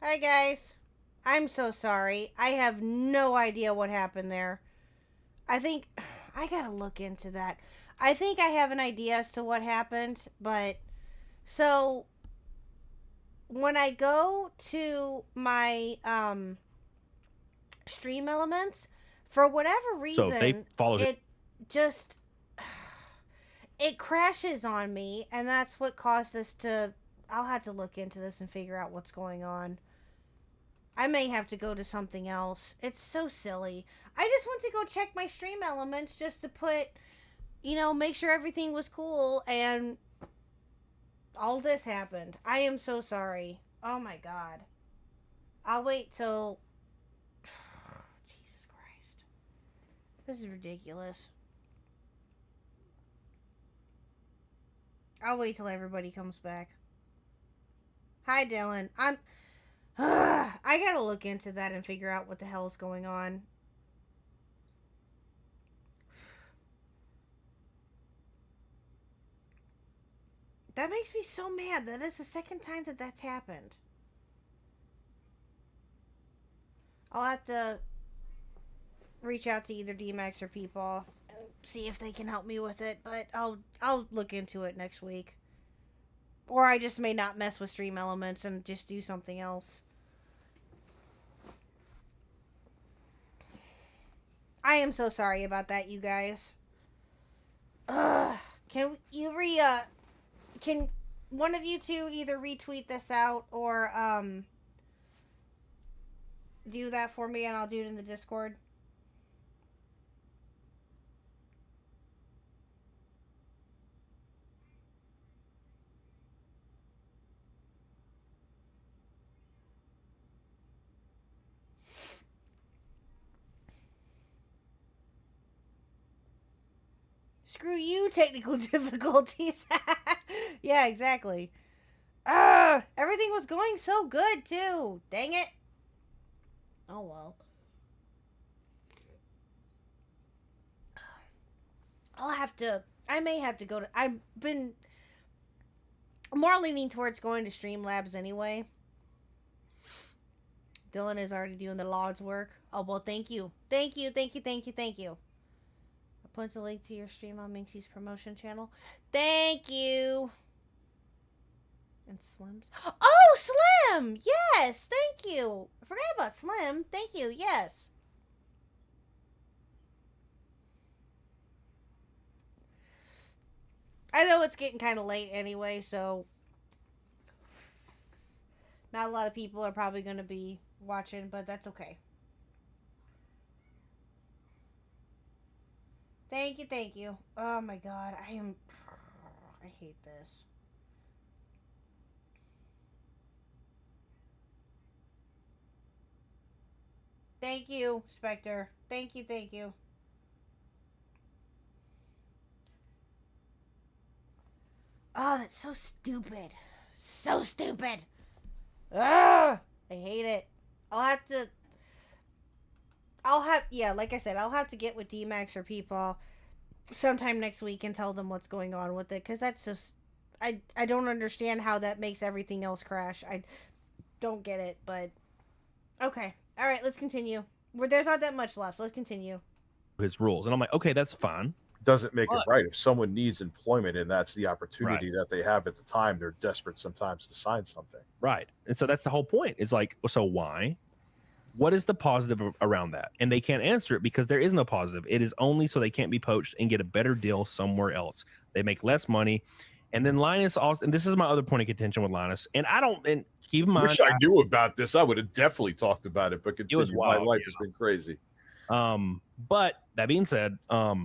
Hi, guys. I'm so sorry. I have no idea what happened there. I think I gotta look into that. I think I have an idea as to what happened, but so when I go to my stream elements, for whatever So they reason, follow. it just it crashes on me, and that's what caused this to. I'll have to look into this and figure out what's going on. I may have to go to something else. It's so silly. I just went to go check my stream elements just to put, make sure everything was cool, and all this happened. I am so sorry. Oh my god. I'll wait till. Jesus Christ. This is ridiculous. I'll wait till everybody comes back. Hi, Dylan. I gotta look into that and figure out what the hell is going on. That makes me so mad. That is the second time that that's happened. I'll have to reach out to either DMAX or people and see if they can help me with it, but I'll look into it next week. Or I just may not mess with Stream Elements and just do something else. I am so sorry about that, you guys. Can can one of you two either retweet this out or do that for me, and I'll do it in the Discord? Screw you, technical difficulties. Yeah, exactly. Everything was going so good too. Dang it. Oh well. I may have to go to. I've been more leaning towards going to Streamlabs anyway. Dylan is already doing the Lord's work. Oh well, thank you, thank you, thank you, thank you, thank you. I'll put the link to your stream on Minxie's promotion channel. Thank you. And Slim's. Oh, Slim! Yes, thank you. I forgot about Slim. Thank you. Yes. I know it's getting kind of late anyway, so not a lot of people are probably going to be watching, but that's okay. Thank you, thank you. Oh my god, I hate this. Thank you, Spectre. Thank you, thank you. Oh, that's so stupid. So stupid. Ugh! I hate it. Like I said, I'll have to get with DMAX or people sometime next week and tell them what's going on with it, because that's just, I don't understand how that makes everything else crash. I don't get it, but okay. All right, let's continue. There's not that much left. Let's continue. His rules, and I'm like, okay, that's fine. Doesn't make it right. If someone needs employment and that's the opportunity Right. that they have at the time, they're desperate sometimes to sign something. Right. And so that's the whole point. It's like, so why? What is the positive around that? And they can't answer it because there is no positive. It is only so they can't be poached and get a better deal somewhere else. They make less money. And then Linus also, and this is my other point of contention with Linus. And I don't, and keep in mind, Wish I knew about this. I would have definitely talked about it, but continue. My life has been crazy. But that being said, I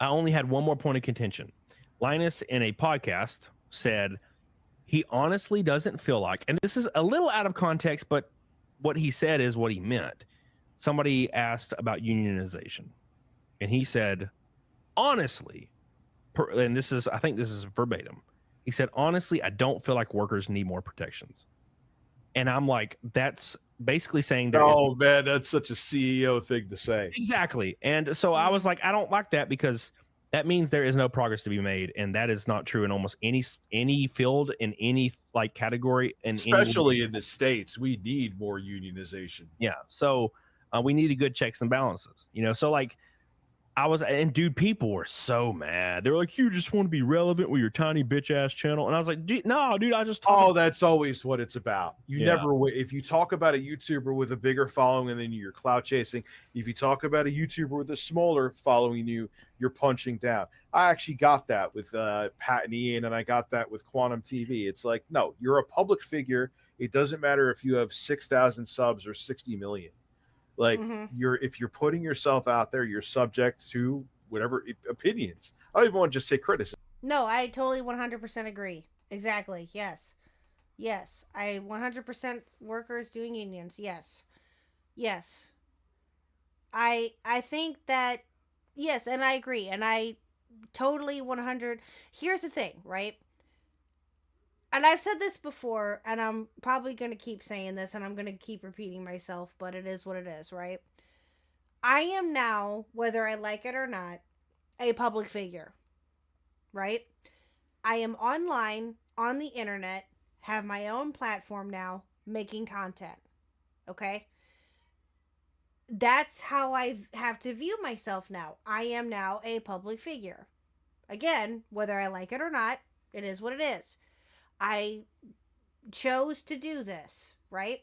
only had one more point of contention. Linus in a podcast said he honestly doesn't feel like, and this is a little out of context, but what he said is what he meant. Somebody asked about unionization, and he said, honestly, and this is, I think this is verbatim. He said, honestly, I don't feel like workers need more protections. And I'm like, that's basically saying, oh man, that's such a CEO thing to say. Exactly. And so I was like, I don't like that, because that means there is no progress to be made, and that is not true in almost any field, in any like category, and especially in the States. We need more unionization. Yeah, so we needed good checks and balances, you know. So like and dude, people were so mad. They were like, "You just want to be relevant with your tiny bitch ass channel," and I was like, "No, dude, I just that's always what it's about. You never, if you talk about a YouTuber with a bigger following and then you're clout chasing. If you talk about a YouTuber with a smaller following, you're punching down. I actually got that with Pat and Ian, and I got that with Quantum TV. It's like, no, you're a public figure. It doesn't matter if you have 6,000 subs or 60 million. Like if you're putting yourself out there, you're subject to whatever opinions. I don't even want to just say criticism. No, I totally 100% agree. Exactly. Yes. I 100% workers doing unions. Yes. I think that yes, and I agree, and I totally 100. Here's the thing, right? And I've said this before, and I'm probably going to keep saying this, and I'm going to keep repeating myself, but it is what it is, right? I am now, whether I like it or not, a public figure, right? I am online, on the internet, have my own platform now, making content, okay? That's how I have to view myself now. I am now a public figure. Again, whether I like it or not, it is what it is. I chose to do this, right?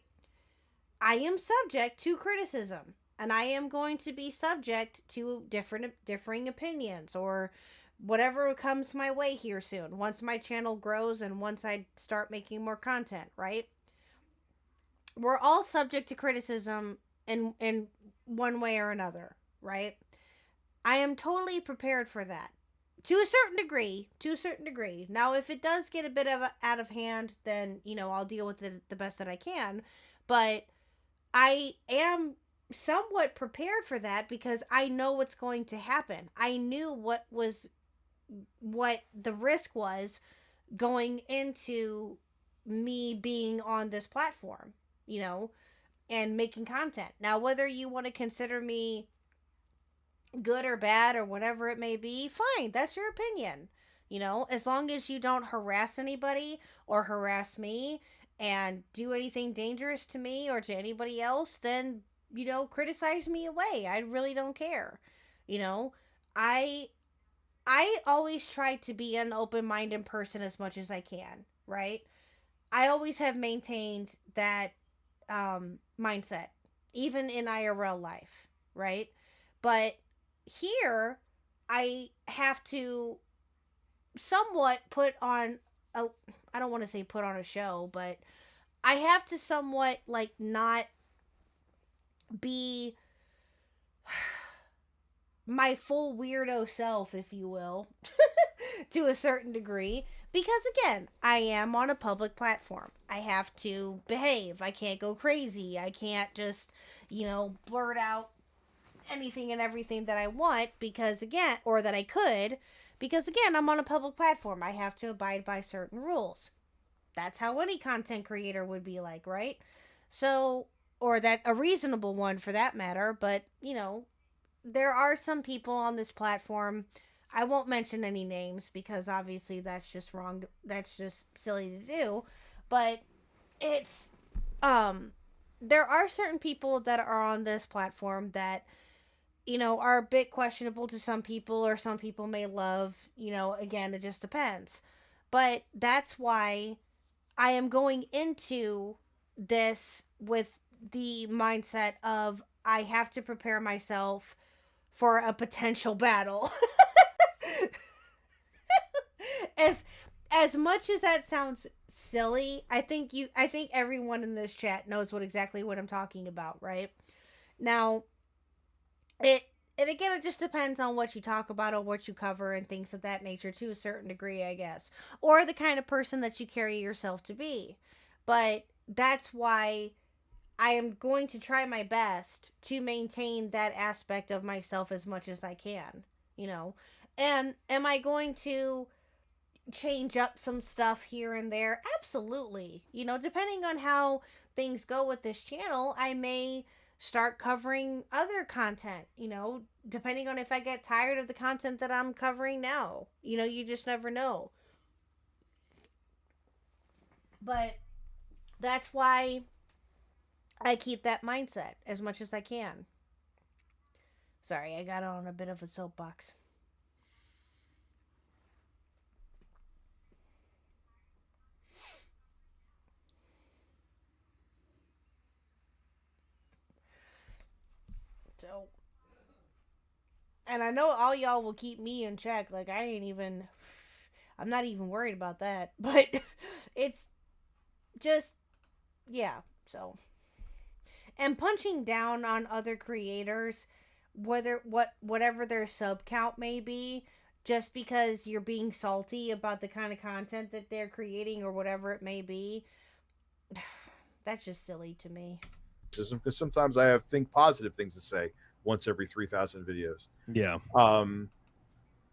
I am subject to criticism, and I am going to be subject to differing opinions or whatever comes my way here soon, once my channel grows and once I start making more content, right? We're all subject to criticism in one way or another, right? I am totally prepared for that. To a certain degree. Now, if it does get a bit out of hand, then, I'll deal with it the best that I can. But I am somewhat prepared for that because I know what's going to happen. I knew what the risk was going into me being on this platform, and making content. Now, whether you want to consider me good or bad or whatever it may be, fine, that's your opinion. As long as you don't harass anybody or harass me and do anything dangerous to me or to anybody else, then criticize me away. I really don't care. I always try to be an open-minded person as much as I can, right? I always have maintained that mindset, even in IRL life, right? But here, I have to somewhat put on I don't want to say put on a show, but I have to somewhat like not be my full weirdo self, if you will, to a certain degree, because again, I am on a public platform. I have to behave. I can't go crazy. I can't just, blurt out anything and everything that I want because again, or that I could, because again, I'm on a public platform. I have to abide by certain rules. That's how any content creator would be like, right? So, or that a reasonable one for that matter, but there are some people on this platform. I won't mention any names because obviously that's just wrong. That's just silly to do. But it's there are certain people that are on this platform that are a bit questionable to some people, or some people may love, again, it just depends. But that's why I am going into this with the mindset of I have to prepare myself for a potential battle. As much as that sounds silly, I think everyone in this chat knows exactly what I'm talking about, right? Now, and again, it just depends on what you talk about or what you cover and things of that nature to a certain degree, I guess. Or the kind of person that you carry yourself to be. But that's why I am going to try my best to maintain that aspect of myself as much as I can, And am I going to change up some stuff here and there? Absolutely. Depending on how things go with this channel, I may start covering other content, depending on if I get tired of the content that I'm covering now. You just never know. But that's why I keep that mindset as much as I can. Sorry, I got on a bit of a soapbox. So, and I know all y'all will keep me in check. Like, I'm not even worried about that. But it's just, yeah, so. And punching down on other creators, whatever their sub count may be, just because you're being salty about the kind of content that they're creating or whatever it may be, that's just silly to me. Because sometimes I think positive things to say once every 3,000 videos. Yeah.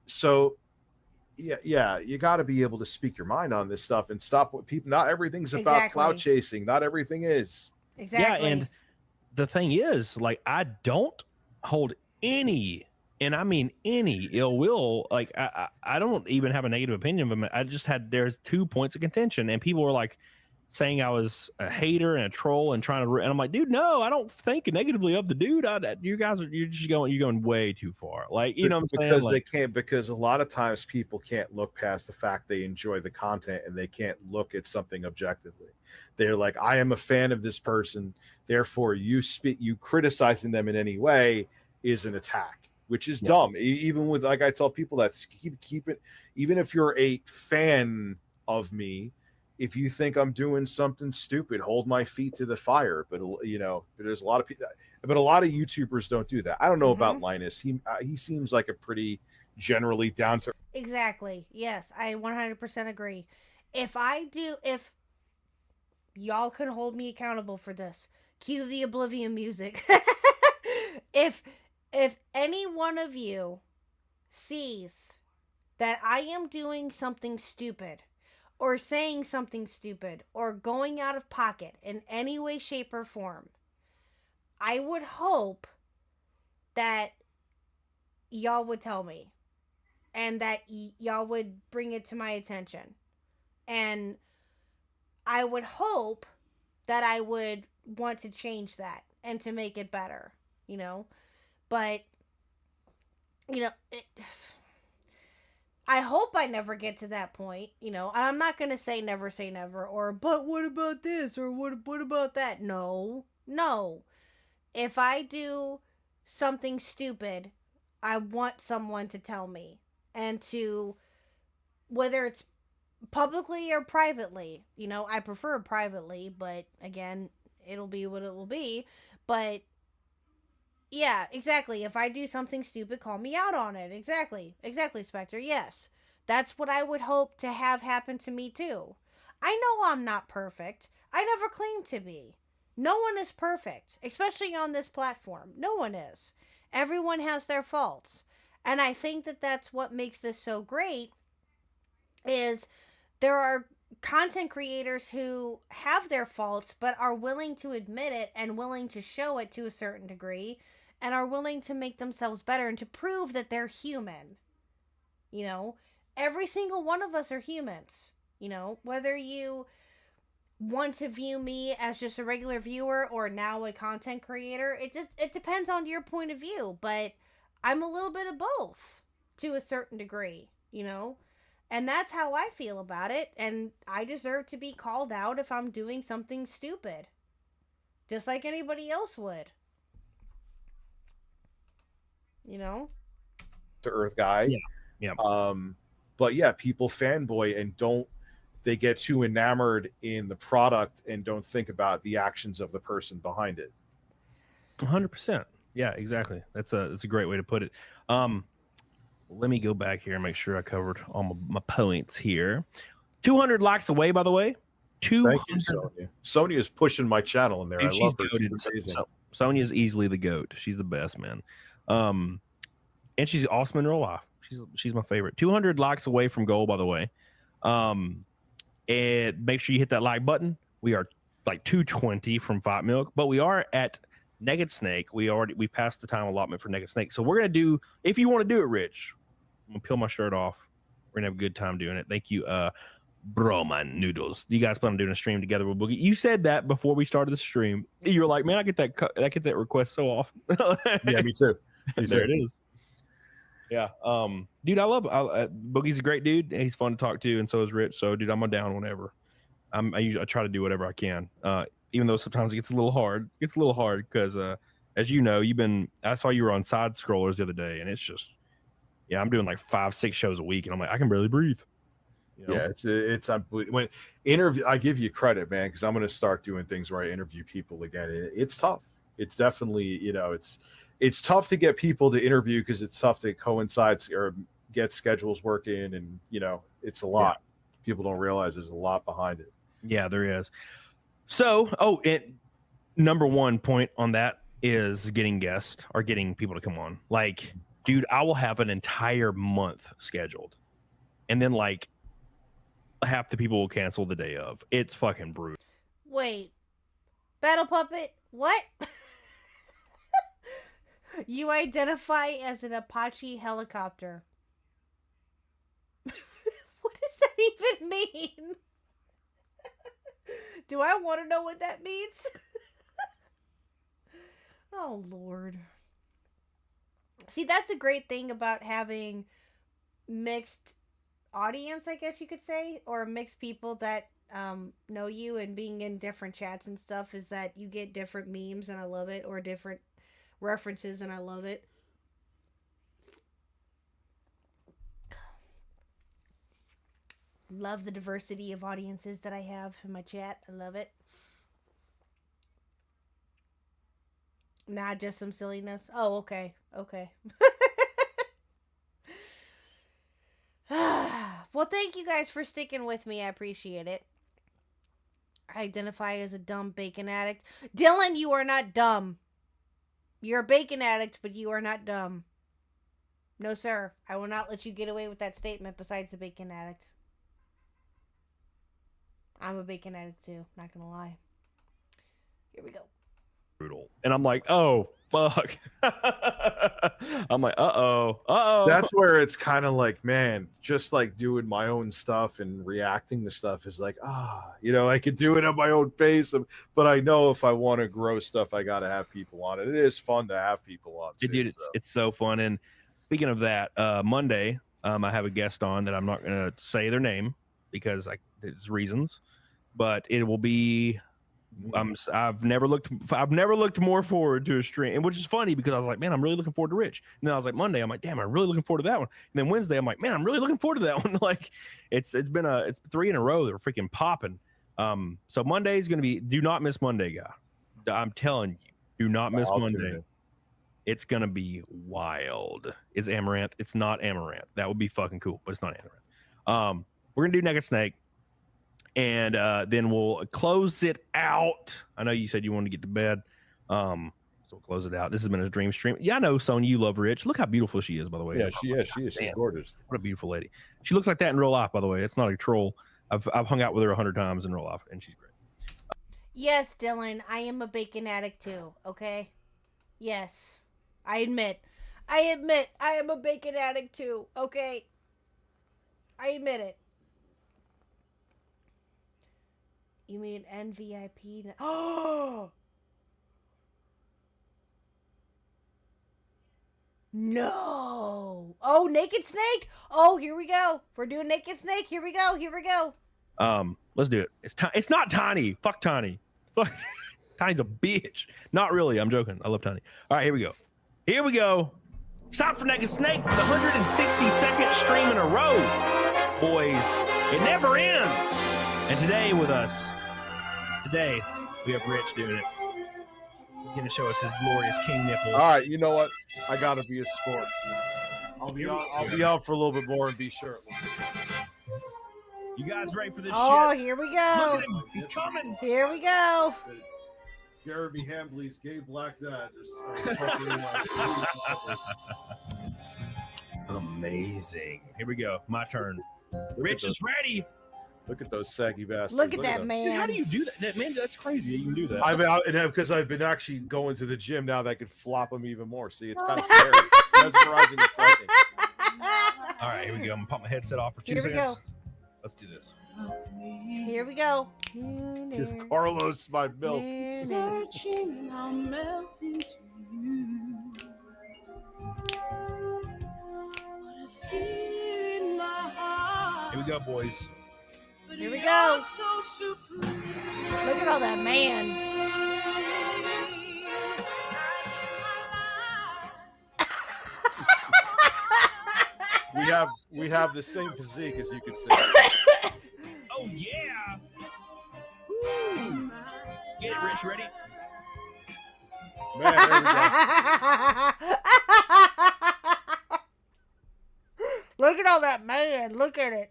So yeah, you got to be able to speak your mind on this stuff and stop what people. Not everything's about cloud chasing. Not everything is. Exactly. Yeah, and the thing is, like, I don't hold any, and I mean any, ill will. Like, I don't even have a negative opinion of him. I just there's 2 points of contention, and people were like saying I was a hater and a troll and trying to, and I'm like, dude, no, I don't think negatively of the dude. You're going way too far. Like, you know what I'm saying? Because like, they can't, because a lot of times people can't look past the fact they enjoy the content and they can't look at something objectively. They're like, I am a fan of this person, therefore you criticizing them in any way is an attack, which is dumb. Even with, like, I tell people that keep it, even if you're a fan of me, if you think I'm doing something stupid, hold my feet to the fire. But there's a lot of people, but a lot of YouTubers don't do that. I don't know about Linus. He seems like a pretty generally down to. Exactly. Yes, I 100% agree. If y'all can hold me accountable for this, cue the Oblivion music. if any one of you sees that I am doing something stupid, or saying something stupid, or going out of pocket in any way, shape, or form, I would hope that y'all would tell me, and that y'all would bring it to my attention. And I would hope that I would want to change that and to make it better, But, I hope I never get to that point, and I'm not going to say never, or, but what about this, or what about that? No. If I do something stupid, I want someone to tell me, and to, whether it's publicly or privately, I prefer privately, but again, it'll be what it will be. But yeah, exactly. If I do something stupid, call me out on it. Exactly, Spectre. Yes, that's what I would hope to have happen to me too. I know I'm not perfect. I never claimed to be. No one is perfect, especially on this platform. No one is. Everyone has their faults. And I think that that's what makes this so great, is there are content creators who have their faults but are willing to admit it and willing to show it to a certain degree, and are willing to make themselves better and to prove that they're human. Every single one of us are humans. Whether you want to view me as just a regular viewer or now a content creator, it depends on your point of view. But I'm a little bit of both to a certain degree, And that's how I feel about it, and I deserve to be called out if I'm doing something stupid. Just like anybody else would. To Earth guy. Yeah. But yeah, people fanboy and they get too enamored in the product and don't think about the actions of the person behind it. 100%. Yeah, exactly. That's a great way to put it. Let me go back here and make sure I covered all my points here. 200 likes away, by the way. Thank you, Sonia. Sonia is pushing my channel in there. Dude, I love her. She's amazing. Sonia is easily the GOAT. She's the best, man. And she's awesome in real life. She's my favorite. 200 likes away from goal, by the way. And make sure you hit that like button. We are like 220 from Fight Milk, but we are at Naked Snake. We passed the time allotment for Naked Snake. So we're gonna do, if you want to do it, Rich, I'm gonna peel my shirt off. We're gonna have a good time doing it. Thank you, Broman Noodles. You guys plan on doing a stream together with Boogie? You said that before we started the stream. You were like, man, I get that request so often. Yeah, me too. There it is. Yeah. Dude, I love Boogie's a great dude. He's fun to talk to, and so is Rich. So, dude, I'm down whenever. I try to do whatever I can. Even though sometimes it gets a little hard. It gets a little hard because as you know, I saw you were on Side Scrollers the other day, and it's just, yeah, I'm doing like 5-6 shows a week, and I'm like, I can barely breathe. You know? Yeah, it's when interview. I give you credit, man, because I'm going to start doing things where I interview people again. It's tough. It's definitely, it's tough to get people to interview because it's tough to coincide or get schedules working, and it's a lot. Yeah. People don't realize there's a lot behind it. Yeah, there is. So, number one point on that is getting guests or getting people to come on. Like, dude, I will have an entire month scheduled, and then like half the people will cancel the day of. It's fucking brutal. Wait, Battle Puppet, what? You identify as an Apache helicopter. What does that even mean? Do I want to know what that means? Oh, Lord. See, that's a great thing about having mixed audience, I guess you could say, or mixed people that know you and being in different chats and stuff, is that you get different memes, and I love it, or different references, and I love it. Love the diversity of audiences that I have in my chat. I love it. Not just some silliness. Oh, okay. Okay. Well, thank you guys for sticking with me. I appreciate it. I identify as a dumb bacon addict. Dylan, you are not dumb. You're a bacon addict, but you are not dumb. No, sir. I will not let you get away with that statement besides the bacon addict. I'm a bacon addict too, not gonna lie. Here we go. Brutal. And I'm like, oh, fuck. I'm like, uh-oh. That's where it's kind of like, man, just like doing my own stuff and reacting to stuff is like, I could do it at my own pace. But I know if I want to grow stuff, I got to have people on it. It is fun to have people on too, dude, it's so fun. And speaking of that, Monday, I have a guest on that I'm not going to say their name because there's reasons, but it will be, I've never looked more forward to a stream, and which is funny because I was like, man, I'm really looking forward to Rich. And then I was like, Monday, I'm like, damn, I'm really looking forward to that one. And then Wednesday, I'm like, man, I'm really looking forward to that one. Like, it's 3 in a row that are freaking popping. So Monday is going to be, do not miss Monday, guy. I'm telling you, do not miss Monday. It's going to be wild. It's Amaranth. It's not Amaranth. That would be fucking cool, but it's not Amaranth. We're going to do Naked Snake. And then we'll close it out. I know you said you wanted to get to bed. So we'll close it out. This has been a dream stream. Yeah, I know, Sonya, you love Rich. Look how beautiful she is, by the way. Yeah, she is. She's gorgeous. What a beautiful lady. She looks like that in real life, by the way. It's not a troll. I've hung out with her 100 times in real life, and she's great. Yes, Dylan, I am a bacon addict too, okay? Yes. I admit I am a bacon addict too, okay? I admit it. You mean NVIP? Oh! No! Oh, Naked Snake? Oh, here we go. We're doing Naked Snake. Here we go. Let's do it. It's not Tiny. Fuck Tiny. Fuck. Tiny's a bitch. Not really. I'm joking. I love Tiny. All right, here we go. It's time for Naked Snake for the 162nd stream in a row. Boys, it never ends. And today with us, we have Rich doing it. He's going to show us his glorious king nipples. All right, you know what? I got to be a sport. I'll be on for a little bit more and be shirtless. You guys ready for this shit? Oh, here we go. Look at him. He's coming. Here we go. Jeremy Hambley's gay black dad. Amazing. Here we go. My turn. Rich is ready. Look at those saggy bastards. Look at that Dude, man. how do you do that? Man, that's crazy. You can do that. I've out and because I've been actually going to the gym now, that could flop them even more. See, it's kind of scary. It's mesmerizing and frightening. All right, here we go. I'm gonna pop my headset off for 2 Here we seconds. go. Let's do this. Here we go. Give Carlos my milk. Searching, I'll melt into you. What a fear in my heart. Here we go, boys. But Here we you're go. So supreme. Look at all that man. We have the same physique, as you can see. Oh yeah! Woo. Get it, Rich. Ready? Man, there we go. Look at all that man. Look at it.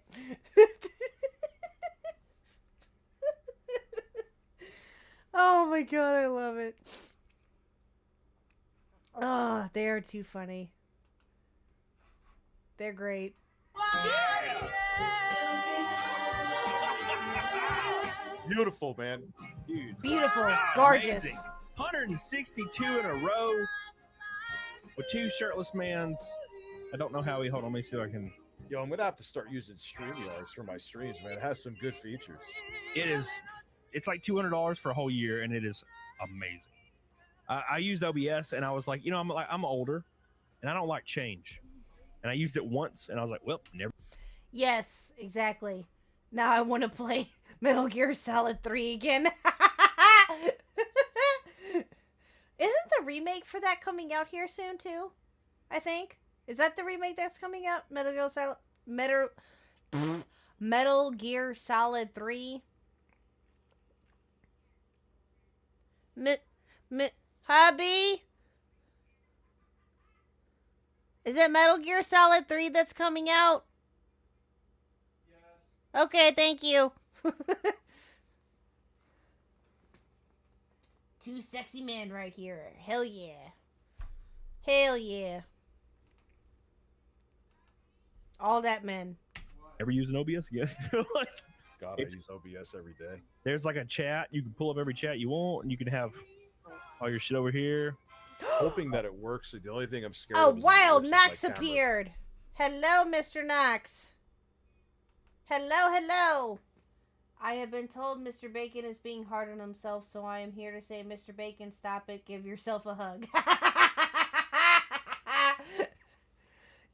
Oh my god, I love it. Oh, they are too funny. They're great. Beautiful, man. Dude. Beautiful. Gorgeous. Amazing. 162 in a row with 2 shirtless mans. I don't know how he. Hold on, let me see if I can. Yo, I'm gonna have to start using StreamYards for my streams, man. It has some good features. It is. It's like $200 for a whole year, and it is amazing. I used OBS, and I was like, I'm older, and I don't like change. And I used it once, and I was like, well, never. Yes, exactly. Now I want to play Metal Gear Solid 3 again. Isn't the remake for that coming out here soon too? I think. Is that the remake that's coming out? Metal Gear Solid 3. Hubby? Is it Metal Gear Solid 3 that's coming out? Yes. Okay, thank you. Two sexy men right here. Hell yeah. Hell yeah. All that men. Ever use an OBS again? God, I use OBS every day. There's like a chat. You can pull up every chat you want, and you can have all your shit over here. Hoping that it works. The only thing I'm scared Oh, of is Wild my Knox camera. appeared. Hello, Mr. Knox. Hello, hello. I have been told Mr. Bacon is being hard on himself, so I am here to say, Mr. Bacon, stop it. Give yourself a hug.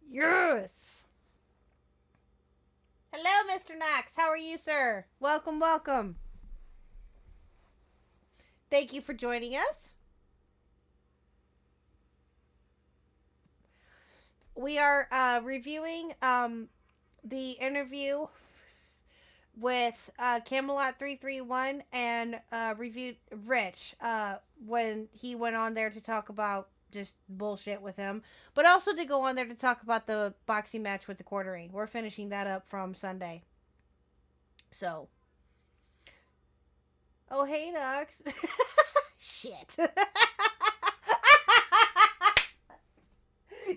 Yes. Hello, Mr. Knox. How are you, sir? Welcome, welcome. Thank you for joining us. We are reviewing the interview with Camelot331 and reviewed Rich when he went on there to talk about just bullshit with him, but also to go on there to talk about the boxing match with the quartering. We're finishing that up from Sunday. So. Oh, hey, Knox. Shit.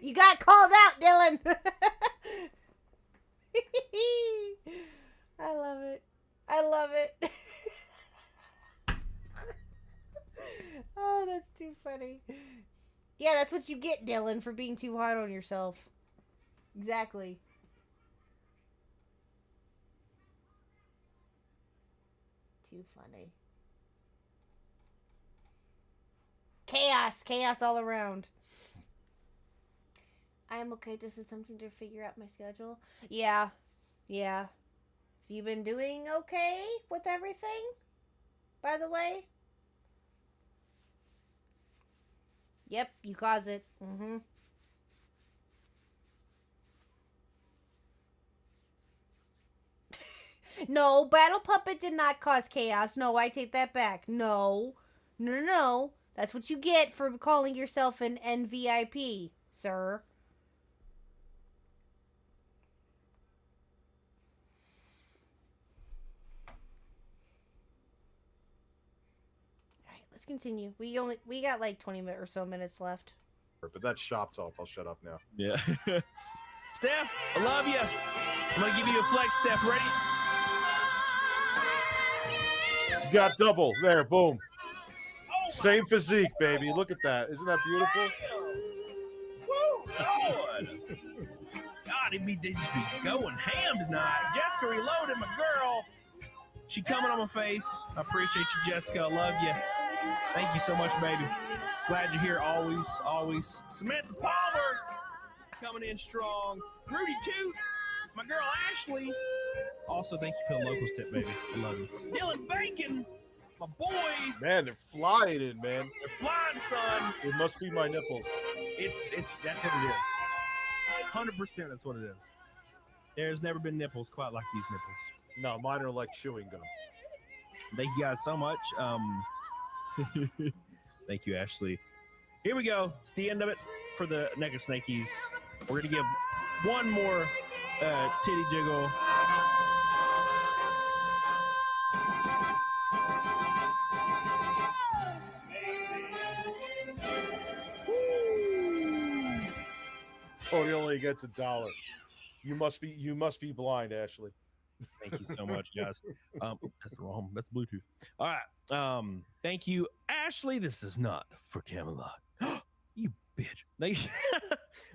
You got called out, Dylan. I love it. I love it. Oh, that's too funny. Yeah, that's what you get, Dylan, for being too hard on yourself. Exactly. Too funny. Chaos. Chaos all around. I am okay, just attempting to figure out my schedule. Yeah. Yeah. Have you been doing okay with everything? By the way? Yep, you caused it. Mm-hmm. No, Battle Puppet did not cause chaos. No, I take that back. No. No, no, no. That's what you get for calling yourself an NVIP, sir. Let's continue. We got like 20 or so minutes left. But that's shop talk. I'll shut up now. Yeah. Steph, I love you. I'm gonna give you a flex, Steph. Ready? You got double. There, boom. Oh, Same physique, baby. Look at that. Isn't that beautiful? Woo, Lord. God, they just be going ham tonight. Jessica Reloaded, my girl. She coming on my face. I appreciate you, Jessica. I love you. Thank you so much, baby. Glad you're here always, always. Samantha Palmer coming in strong. Rudy Toot, my girl Ashley. Also, thank you for the locals tip, baby. I love you. Dylan Bacon, my boy. Man, they're flying in, man. They're flying, son. It must be my nipples. That's what it is. 100% that's what it is. There's never been nipples quite like these nipples. No, mine are like chewing gum. Thank you guys so much. Thank you, Ashley. Here we go. It's the end of it for the Naked Snakies. We're going to give one more titty jiggle. Oh, he only gets $1. You must be blind, Ashley. Thank you so much, guys. That's Bluetooth. All right. Thank you, Ashley. This is not for Camelot. You bitch. Thank you.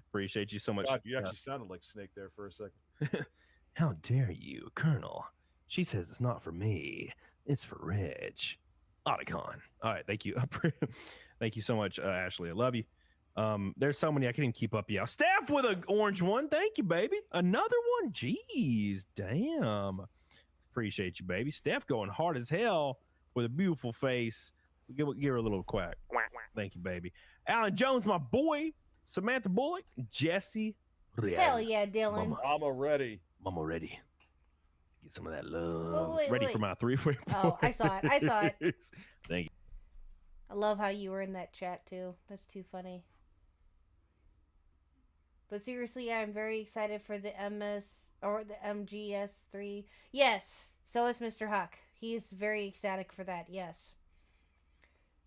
Appreciate you so much. God, you actually sounded like Snake there for a second. How dare you, Colonel? She says it's not for me. It's for Reg. Otacon. All right. Thank you. Thank you so much, Ashley. I love you. There's so many I can't even keep up. Yeah, Steph with an orange one. Thank you, baby. Another one. Jeez, damn. Appreciate you, baby. Steph going hard as hell with a beautiful face. Give her a little quack. Thank you, baby. Alan Jones, my boy. Samantha Bullock. Jesse. Hell yeah, Dylan. Mama ready. Mama ready. Get some of that love. wait, ready wait. for my three-way. Oh, I saw it. Thank you. I love how you were in that chat too. That's too funny. But seriously, I'm very excited for the MGS3. Yes, so is Mr. Huck. He's very ecstatic for that. Yes.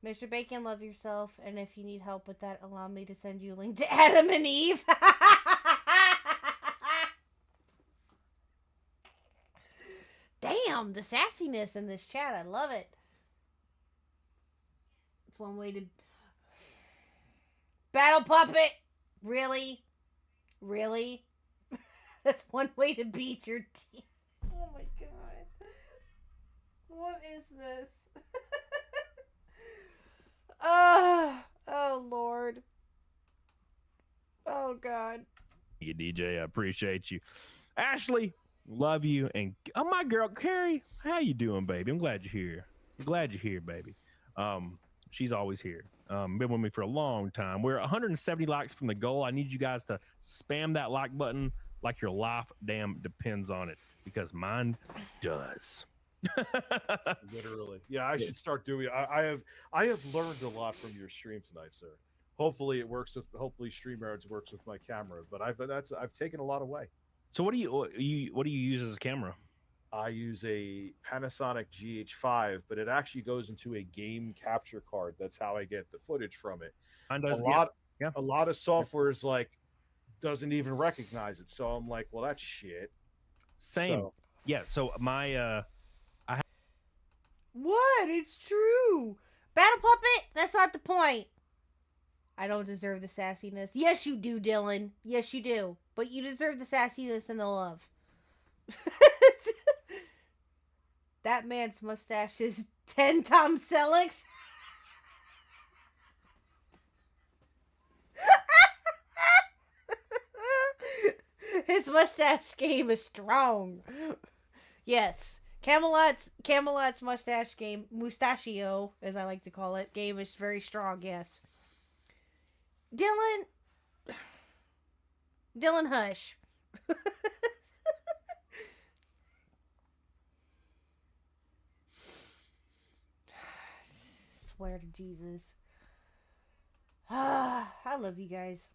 Mr. Bacon, love yourself, and if you need help with that, allow me to send you a link to Adam and Eve. Damn, the sassiness in this chat. I love it. It's one way to... Battle Puppet! Really? Really? That's one way to beat your team. Oh my god. What is this? Oh Lord. Oh God. You DJ, I appreciate you. Ashley, love you. And oh, my girl Carrie, how you doing, baby? I'm glad you're here. I'm glad you're here, baby. She's always here. Been with me for a long time. We're 170 likes from the goal. I need you guys to spam that like button like your life damn depends on it, because mine does. Literally. Yeah, I should start doing it. I have learned a lot from your stream tonight, sir. Hopefully it works with StreamYards works with my camera, but I've taken a lot away. So what do you use as a camera? I use a Panasonic GH5, but it actually goes into a game capture card. That's how I get the footage from it. A lot of software is like doesn't even recognize it. So I'm like, well, that's shit. Same. So, yeah. So my What? It's true. Battle Puppet? That's not the point. I don't deserve the sassiness. Yes, you do, Dylan. Yes, you do. But you deserve the sassiness and the love. That man's mustache is 10 Tom Selleck's. His mustache game is strong. Yes. Camelot's mustache game, mustachio, as I like to call it, game is very strong, yes. Dylan, hush. Swear to Jesus. I love you guys.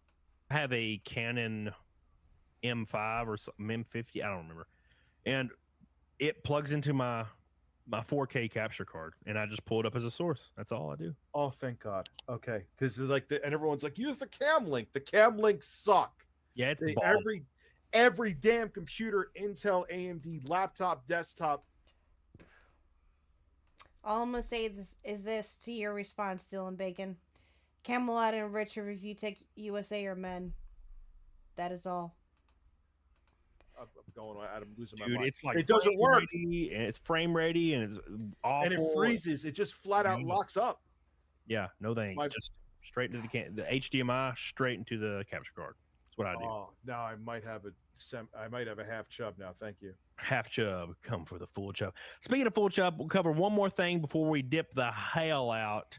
I have a Canon M5 or something, M50, I don't remember. And it plugs into my 4K capture card, and I just pull it up as a source. That's all I do. Oh, thank God. Okay, because and everyone's like, use the Cam Link. The Cam Links suck. Yeah, it's every damn computer, Intel, AMD, laptop, desktop. All I'm gonna say is this to your response, Dylan Bacon. Camelot and Richard, if you take USA or men, that is all. I'm going. I'm losing my Dude, mind. it's like It doesn't work, ready, and it's frame ready, and it's awful. and it freezes. It just flat out locks up. Yeah, no thanks. My- Just straight to the HDMI, straight into the capture card. That's what I do. Oh, now I might have a half chub now. Thank you. Half chub, come for the full chub. Speaking of full chub, we'll cover one more thing before we dip the hell out.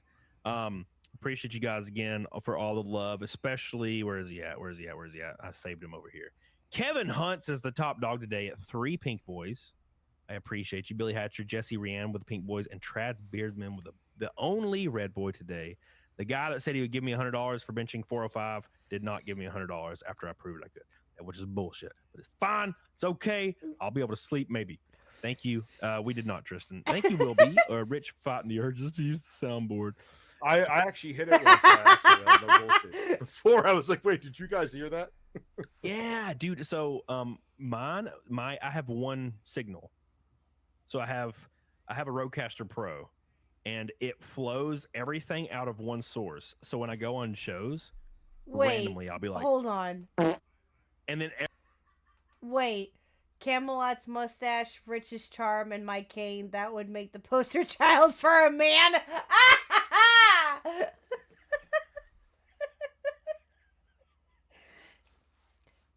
Appreciate you guys again for all the love, especially where is he at? I saved him over here. Kevin Hunts is the top dog today at 3 Pink Boys. I appreciate you. Billy Hatcher, Jesse Rianne with the Pink Boys, and Trads Beardman with the only red boy today. The guy that said he would give me $100 for benching 405 did not give me $100 after I proved I could, which is bullshit. But it's fine. It's okay. I'll be able to sleep maybe. Thank you. We did not, Tristan. Thank you, Will B. Rich fighting the urges to use the soundboard. I actually hit it once. Actually, no bullshit. Before I was like, wait, did you guys hear that? Yeah, dude. So I have one signal. So I have a Rodecaster Pro, and it flows everything out of one source. So when I go on shows, randomly I'll be like, hold on. And then Wait. Camelot's mustache, Rich's charm, and my cane, that would make the poster child for a man.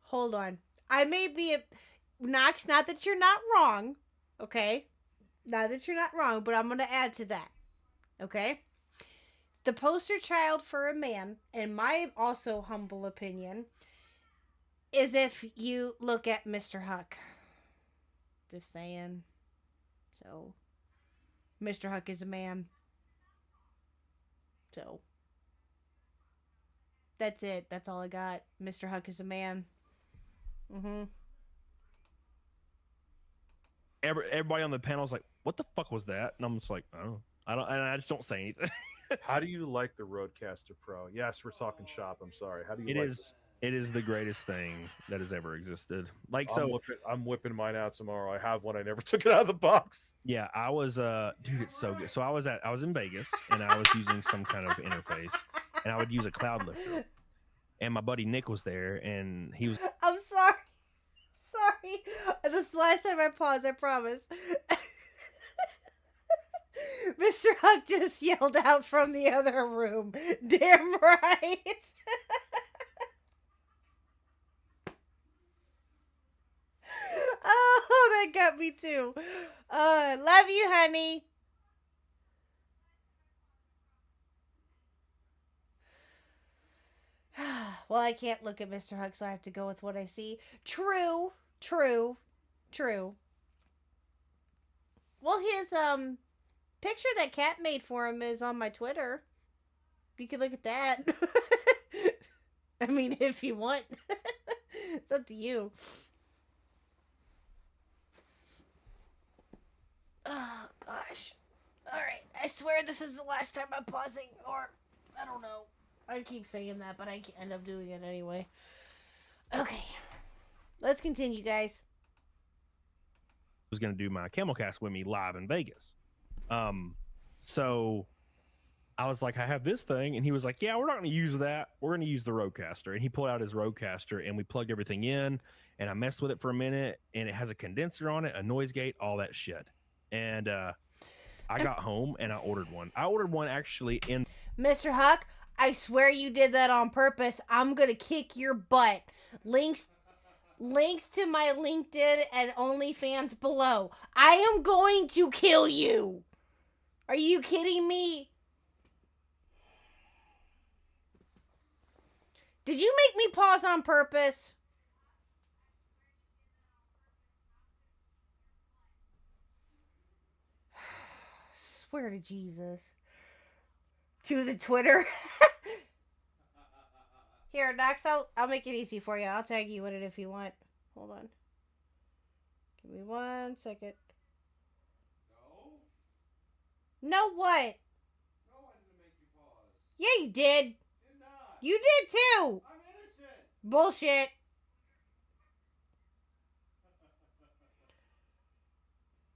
Hold on. I may be Knox, not that you're not wrong, okay? Not that you're not wrong, but I'm going to add to that, okay? The poster child for a man, in my also humble opinion, is if you look at Mr. Huck. Just saying. So, Mr. Huck is a man. So, that's it. That's all I got. Mr. Huck is a man. Everybody on the panel is like, "What the fuck was that?" And I'm just like, I don't, and I just don't say anything. How do you like the Rodecaster Pro? Yes, we're talking shop. I'm sorry. How do you? It is the greatest thing that has ever existed. Like, I'm whipping mine out tomorrow. I have one. I never took it out of the box. Yeah, I was dude, it's so good. So I was in Vegas, and I was using some kind of interface, and I would use a cloud lifter. And my buddy Nick was there, and he was. I'm sorry. This is the last time I pause, I promise. Mr. Huck just yelled out from the other room. Damn right. Oh, that got me too. Love you, honey. Well, I can't look at Mr. Huck, so I have to go with what I see. True. Well, his picture that Cat made for him is on my Twitter. You can look at that. I mean, if you want. It's up to you. Oh, gosh. Alright, I swear this is the last time I'm pausing, or I don't know. I keep saying that, but I end up doing it anyway. Okay. Let's continue, guys. Was going to do my camel cast with me live in Vegas. So I was like, I have this thing, and he was like, yeah, we're not going to use that. We're going to use the Rodecaster. And he pulled out his Rodecaster, and we plugged everything in, and I messed with it for a minute, and it has a condenser on it, a noise gate, all that shit. And I got home, and I ordered one. I ordered one actually in Mr. Huck, I swear you did that on purpose. I'm going to kick your butt. Links to my LinkedIn and OnlyFans below. I am going to kill you. Are you kidding me? Did you make me pause on purpose? Swear to Jesus. To the Twitter. Here, Knox, I'll make it easy for you. I'll tag you in it if you want. Hold on. Give me 1 second. No what? No, I didn't make you pause. Yeah, you did. Did not. You did too. I'm innocent. Bullshit.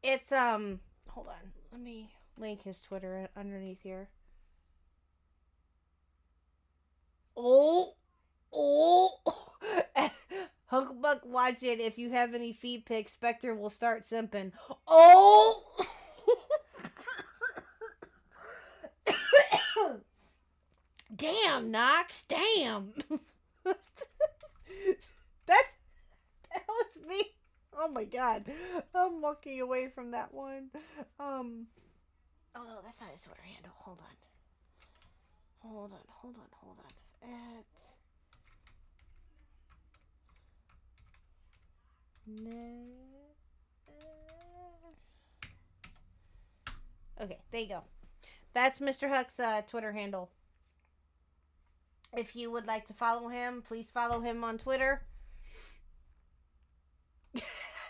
It's hold on. Let me link his Twitter underneath here. Oh, Hucklebuck, watch it. If you have any feet pics, Spectre will start simping. Oh, damn, Knox, damn. That was me. Oh my god, I'm walking away from that one. Oh no, that's not his Twitter handle. Hold on. Okay, there you go. That's Mr. Huck's Twitter handle. If you would like to follow him, please follow him on Twitter.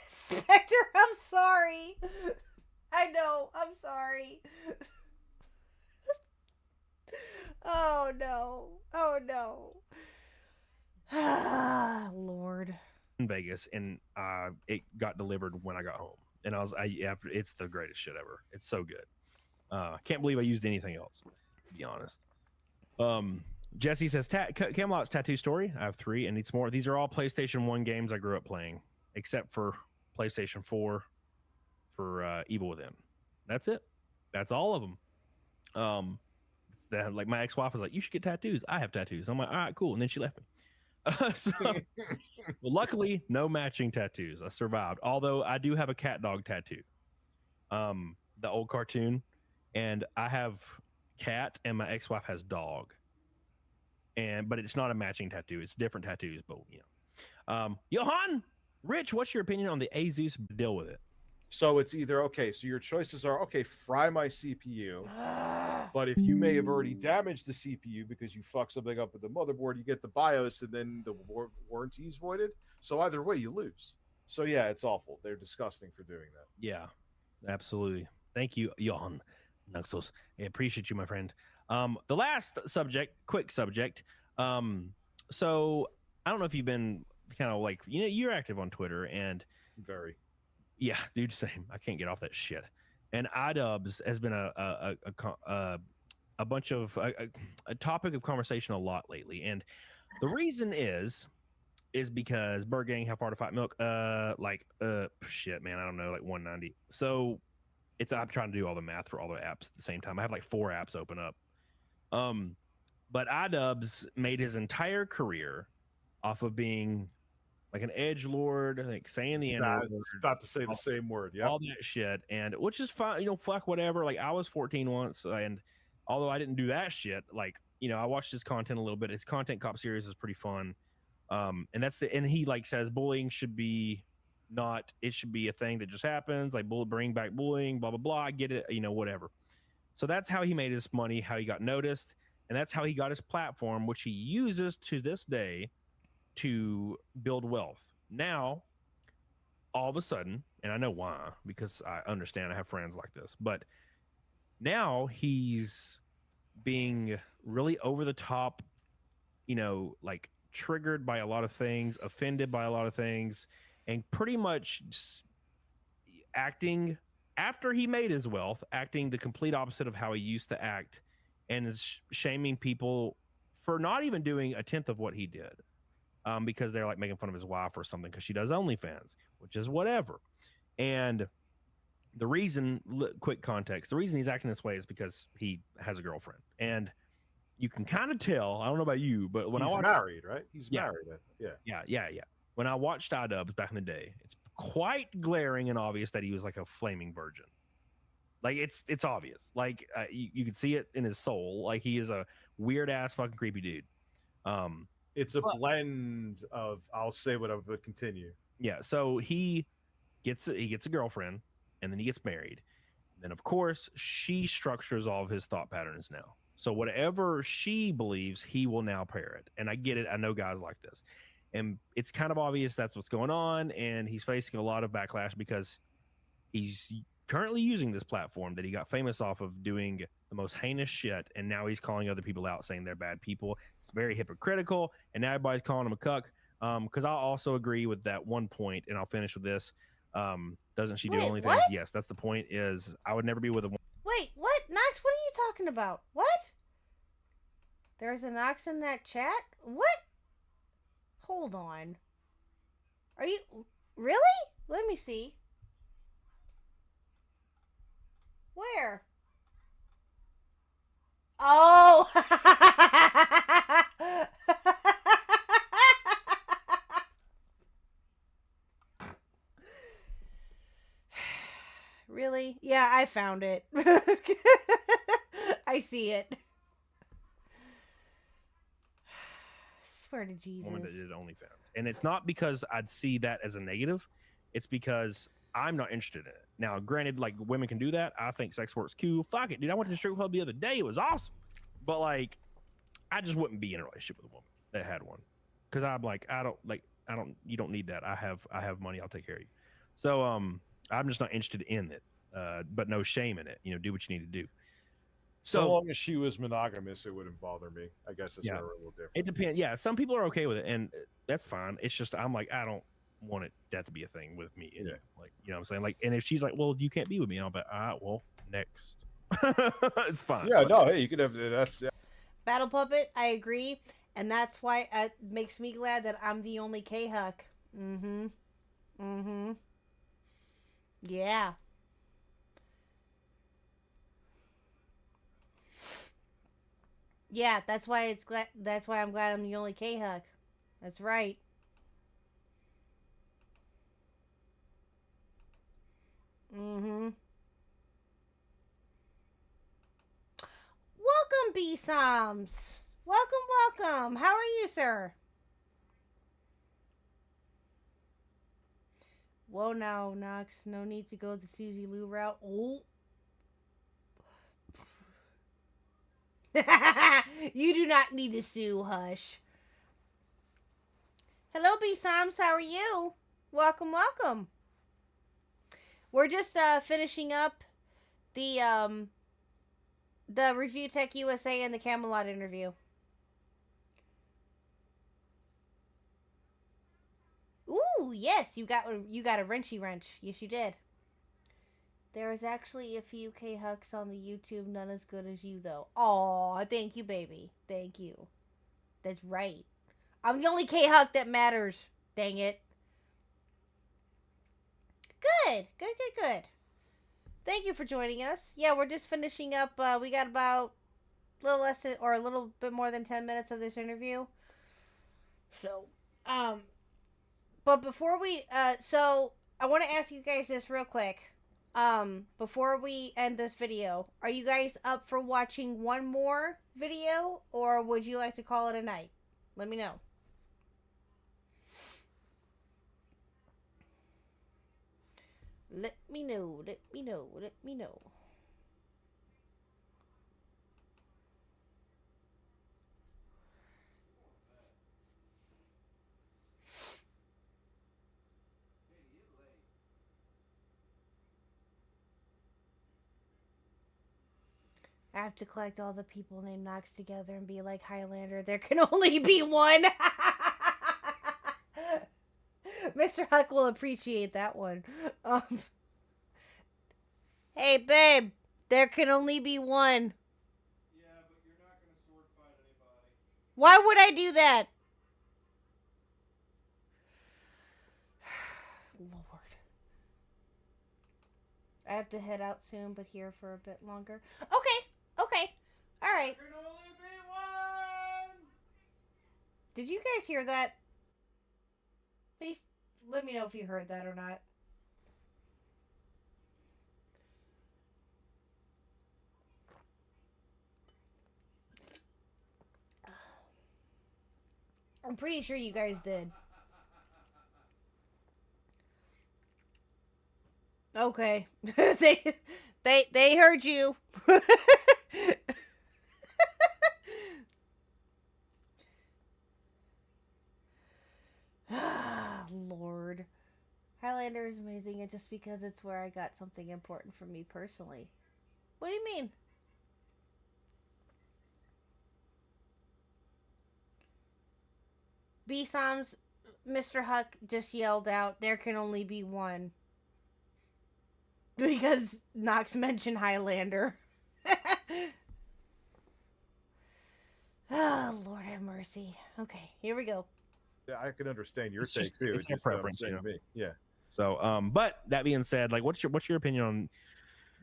Spectre, I'm sorry. I know, I'm sorry. Oh no. Lord. In Vegas, and it got delivered when I got home, and after it's the greatest shit ever. It's so good. Can't believe I used anything else, to be honest. Jesse says Camelot's tattoo story. I have 3 and needs more. These are all PlayStation 1 games I grew up playing, except for PlayStation 4 for Evil Within. That's it. That's all of them. Like my ex-wife was like, "You should get tattoos." I have tattoos. I'm like, "All right, cool." And then she left me. Well, luckily, no matching tattoos. I survived. Although I do have a cat dog tattoo, the old cartoon, and I have cat, and my ex-wife has dog. But it's not a matching tattoo. It's different tattoos, but Johan, Rich, what's your opinion on the Asus deal with it? So it's either okay. So your choices are okay. Fry my CPU, but if you may have already damaged the CPU because you fuck something up with the motherboard, you get the BIOS, and then the warranty is voided. So either way, you lose. So yeah, it's awful. They're disgusting for doing that. Yeah, absolutely. Thank you, Johan Nuxels. I appreciate you, my friend. The last subject, quick subject. So I don't know if you've been kind of like, you're active on Twitter, and very. Yeah, dude, same. I can't get off that shit. And iDubbbz has been a bunch of a topic of conversation a lot lately, and the reason is because Bird Gang, How Far to Fight Milk, shit, man, I don't know, like 190. So I'm trying to do all the math for all the apps at the same time. I have like 4 apps open up. But iDubbbz made his entire career off of being like an edgelord, like saying the N-word. I was about to say the same word. Yeah, all that shit, and which is fine. Fuck whatever. Like I was 14 once, and although I didn't do that shit, like I watched his content a little bit. His Content Cop series is pretty fun. And and he like says bullying should be it should be a thing that just happens. Like bring back bullying, blah blah blah. I get it, whatever. So that's how he made his money, how he got noticed, and that's how he got his platform, which he uses to this day to build wealth. Now, all of a sudden, and I know why, because I understand, I have friends like this, but now he's being really over the top, like triggered by a lot of things, offended by a lot of things, and pretty much acting, after he made his wealth, acting the complete opposite of how he used to act, and is shaming people for not even doing a tenth of what he did. Because they're like making fun of his wife or something because she does OnlyFans, which is whatever. And the reason, quick context, the reason he's acting this way is because he has a girlfriend. And you can kind of tell, I don't know about you, but when he's married, right? He's married. Yeah. When I watched iDubbbz back in the day, it's quite glaring and obvious that he was like a flaming virgin. Like it's obvious. Like you can see it in his soul. Like he is a weird ass fucking creepy dude. It's a blend of, I'll say whatever, but continue. Yeah, so he gets a girlfriend, and then he gets married. And then, of course, she structures all of his thought patterns now. So whatever she believes, he will now parrot. And I get it. I know guys like this. And it's kind of obvious that's what's going on, and he's facing a lot of backlash because he's currently using this platform that he got famous off of doing the most heinous shit, and now he's calling other people out, saying they're bad people. It's very hypocritical, and now everybody's calling him a cuck. Because I'll also agree with that one point, and I'll finish with this. Doesn't she do OnlyFans? What? Yes, that's the point. Is I would never be with a woman. Wait, what? talking about? What? There's a Knox in that chat? What? Hold on. Are you... Really? Let me see. Where? Oh! Really? Yeah, I found it. I see it. Swear to Jesus. Woman that did OnlyFans, and it's not because I'd see that as a negative. It's because I'm not interested in it. Now, granted, like women can do that. I think sex work's cool. Fuck it, dude. I went to the strip club the other day. It was awesome, but like, I just wouldn't be in a relationship with a woman that had one, because I'm like, I don't. You don't need that. I have money. I'll take care of you. So I'm just not interested in it. But no shame in it. You know, do what you need to do. So long as she was monogamous, it wouldn't bother me. I guess it's Yeah. a little different. It depends. Yeah, some people are okay with it, and that's fine. It's just I'm like, I don't want that to be a thing with me. Yeah. Like, you know what I'm saying? Like, and if she's like, well, you can't be with me, I'll be, all right, well, next. It's fine. Yeah, no, hey, you could have that's. Battle Puppet, I agree. And that's why it makes me glad that I'm the only K-Huck. Mm-hmm. Mm-hmm. Yeah. Yeah, that's why I'm glad I'm the only K-Huck. That's right. Mm-hmm. Welcome, B-Soms. Welcome. How are you, sir? Whoa, now, Knox. No need to go the Susie Lou route. Oh. You do not need to sue, hush. Hello, B-Soms. How are you? Welcome. We're just finishing up the Review Tech USA and the Camelot interview. Ooh, yes, you got a wrenchy wrench. Yes, you did. There is actually a few K-Hucks on the YouTube, none as good as you, though. Aw, thank you, baby. Thank you. That's right. I'm the only K-Huck that matters. Dang it. Good. Thank you for joining us. Yeah, we're just finishing up. We got about a little bit more than 10 minutes of this interview. So, but before we, so I want to ask you guys this real quick. Before we end this video, are you guys up for watching one more video, or would you like to call it a night? Let me know. Let me know. I have to collect all the people named Knox together and be like, Highlander, there can only be one. Mr. Huck will appreciate that one. Hey, babe, there can only be one. Yeah, but you're not going to sword fight anybody. Why would I do that? Lord. I have to head out soon, but here for a bit longer. Okay. All right. There can only be one. Did you guys hear that? Please let me know if you heard that or not. I'm pretty sure you guys did. Okay. they heard you. Lord. Highlander is amazing, and just because it's where I got something important for me personally. What do you mean? B-Soms, Mr. Huck just yelled out, there can only be one. Because Knox mentioned Highlander. Oh, Lord have mercy. Okay, here we go. Yeah, I can understand your It's take just- too. it's It's our just preference, saying you know? to me. Yeah. So, but that being said, like, what's your opinion on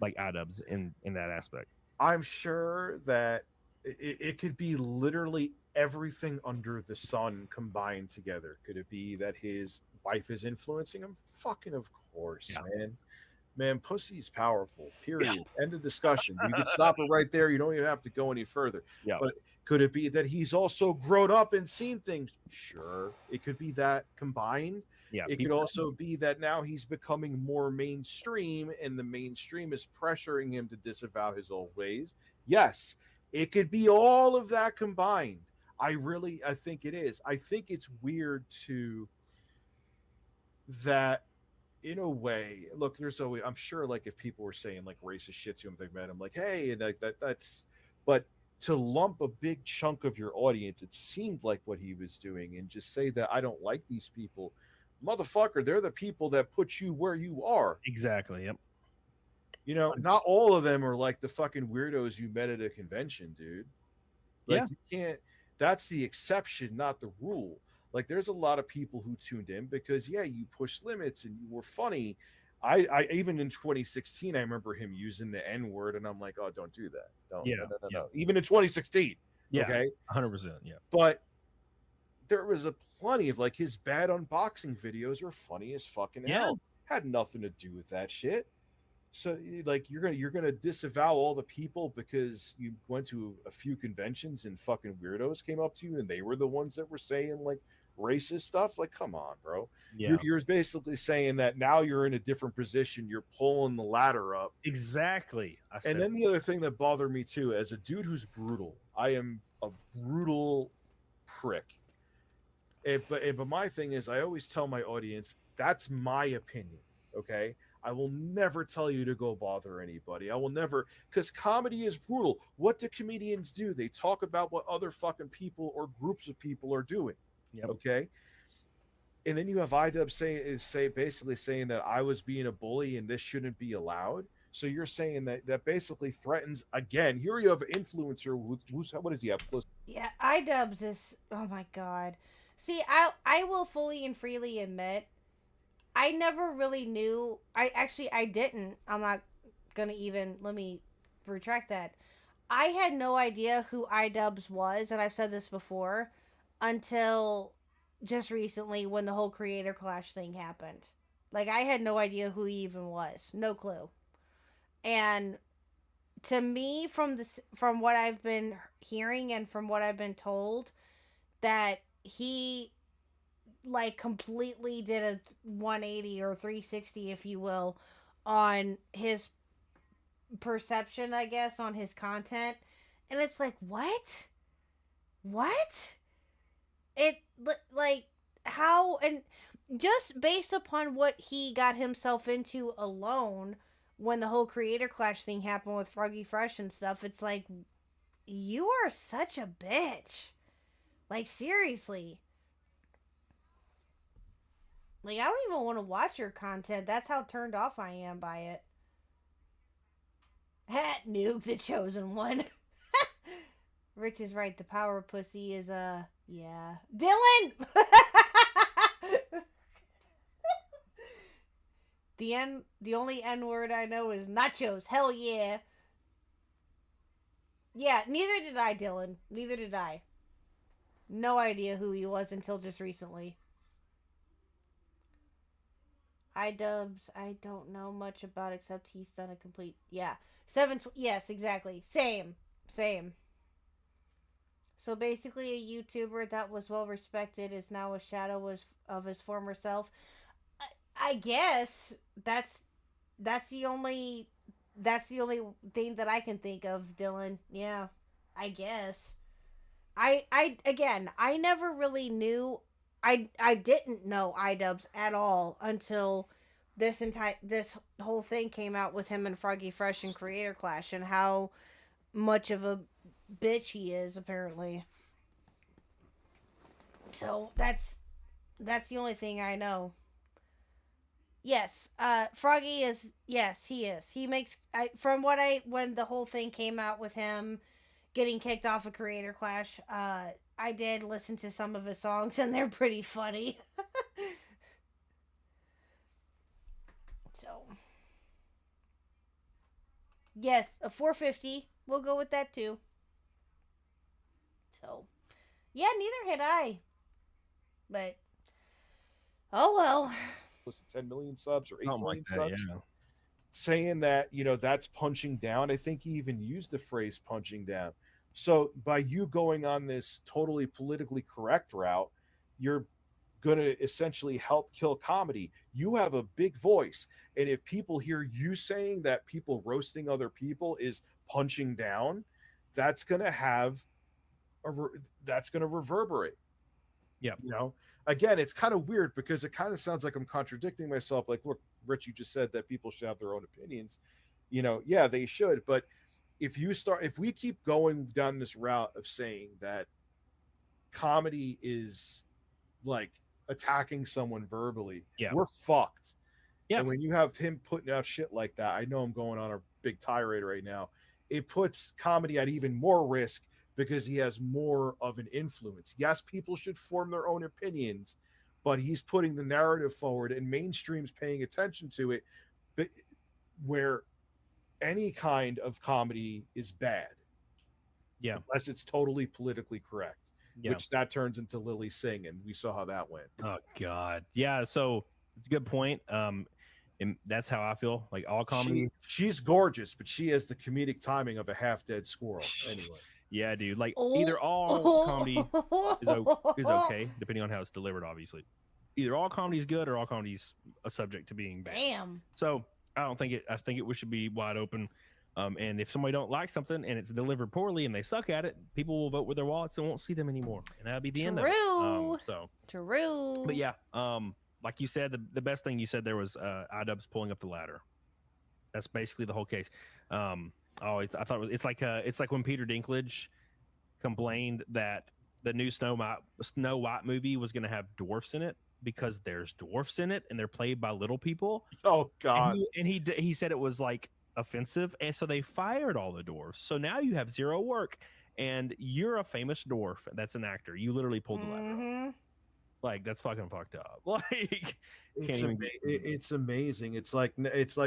like iDubbbz in that aspect? I'm sure that it could be literally everything under the sun combined together. Could it be that his wife is influencing him? Fucking of course, Yeah. man. Man, pussy's powerful. Period. End of discussion. You could stop it right there. You don't even have to go any further. Yeah. But could it be that he's also grown up and seen things? Sure. It could be that combined. Yeah. It could also be that now he's becoming more mainstream and the mainstream is pressuring him to disavow his old ways. Yes, it could be all of that combined. I think it is. I think it's weird to that in a way. Look, there's always, I'm sure, like, if people were saying like racist shit to him, they've met him, like, hey, and like that's, but to lump a big chunk of your audience, it seemed like what he was doing, and just say that I don't like these people, motherfucker, they're the people that put you where you are. Exactly. Yep. You know, not all of them are like the fucking weirdos you met at a convention, dude. Like, Yeah. you can't, that's the exception, not the rule. Like, there's a lot of people who tuned in because, yeah, you pushed limits and you were funny. I even in 2016, I remember him using the N word, and I'm like, oh, don't do that. Don't. Yeah, No. yeah. Even in 2016. Yeah. Okay. 100%. Yeah. But there was a plenty of, like, his bad unboxing videos were funny as fucking hell. Had nothing to do with that shit. So, like, you're gonna disavow all the people because you went to a few conventions and fucking weirdos came up to you and they were the ones that were saying like racist stuff. Like, come on, bro. Yeah. You're basically saying that now you're in a different position. You're pulling the ladder up. Exactly. And then the other thing that bothered me too, as a dude who's brutal, I am a brutal prick. But my thing is, I always tell my audience that's my opinion. Okay. I will never tell you to go bother anybody. I will never, because comedy is brutal. What do comedians do? They talk about what other fucking people or groups of people are doing. Yep. Okay. And then you have iDubbbz basically saying that I was being a bully and this shouldn't be allowed. So you're saying that basically threatens, again. Here you have an influencer who's what does he have? Yeah, iDubbbz is, oh my god. See, I will fully and freely admit, I never really knew. I didn't. I'm not gonna even, let me retract that. I had no idea who iDubbbz was, and I've said this before, until just recently when the whole Creator Clash thing happened. Like, I had no idea who he even was. No clue. And to me, from what I've been hearing and from what I've been told, that he like completely did a 180 or 360, if you will, on his perception, I guess, on his content. And it's like, what? It, like, how? And just based upon what he got himself into alone when the whole Creator Clash thing happened with Froggy Fresh and stuff, it's like, you are such a bitch. Like, seriously. Like, I don't even want to watch your content. That's how turned off I am by it. Hat Nuke, the chosen one. Rich is right. The power of pussy is, yeah. Dylan! The only N word I know is nachos. Hell yeah. Yeah, neither did I, Dylan. Neither did I. No idea who he was until just recently. iDubbbz, I don't know much about except he's done a complete, yeah. Yes, exactly. Same. So basically a YouTuber that was well respected is now a shadow of his former self. I guess that's the only thing that I can think of, Dylan. Yeah. I guess. I never really knew. I didn't know iDubbbz at all until this whole thing came out with him and Froggy Fresh and Creator Clash, and how much of a bitch he is, apparently. So that's the only thing I know. Yes, Froggy is, yes, he is. He makes, when the whole thing came out with him, getting kicked off of Creator Clash. I did listen to some of his songs, and they're pretty funny. So, yes, a 450. We'll go with that too. So, yeah, neither had I. But, oh well. Close to 10 million subs or 8 Something like million that, subs. yeah. Saying that, that's punching down. I think he even used the phrase punching down. So by you going on this totally politically correct route, you're going to essentially help kill comedy. You have a big voice. And if people hear you saying that people roasting other people is punching down, that's going to have that's going to reverberate. Yeah. Again, it's kind of weird because it kind of sounds like I'm contradicting myself. Like, look, Rich, you just said that people should have their own opinions. Yeah, they should. But if we keep going down this route of saying that comedy is like attacking someone verbally, Yeah. we're fucked. Yeah. And when you have him putting out shit like that, I know I'm going on a big tirade right now. It puts comedy at even more risk because he has more of an influence. Yes, people should form their own opinions, but he's putting the narrative forward and mainstream's paying attention to it, but where any kind of comedy is bad. Yeah. Unless it's totally politically correct, Yeah. which that turns into Lily Singh, and we saw how that went. Oh God. Yeah. So it's a good point. And that's how I feel. Like all comedy. She's gorgeous, but she has the comedic timing of a half-dead squirrel. Anyway. Yeah, dude. Like Oh. either all comedy is okay, depending on how it's delivered, obviously. Either all comedy is good or all comedy is a subject to being bad. Damn. So I think it should be wide open. And if somebody don't like something and it's delivered poorly and they suck at it, people will vote with their wallets and won't see them anymore. And that'll be the end of it. True. But yeah, like you said, the best thing you said there was iDubbbz pulling up the ladder. That's basically the whole case. I thought it's like when Peter Dinklage complained that the new Snow White movie was going to have dwarfs in it because there's dwarfs in it and they're played by little people. Oh God! And he said it was like offensive, and so they fired all the dwarfs. So now you have zero work, and you're a famous dwarf. That's an actor. You literally pulled the ladder up. Like that's fucking fucked up. Like it's amazing. It's like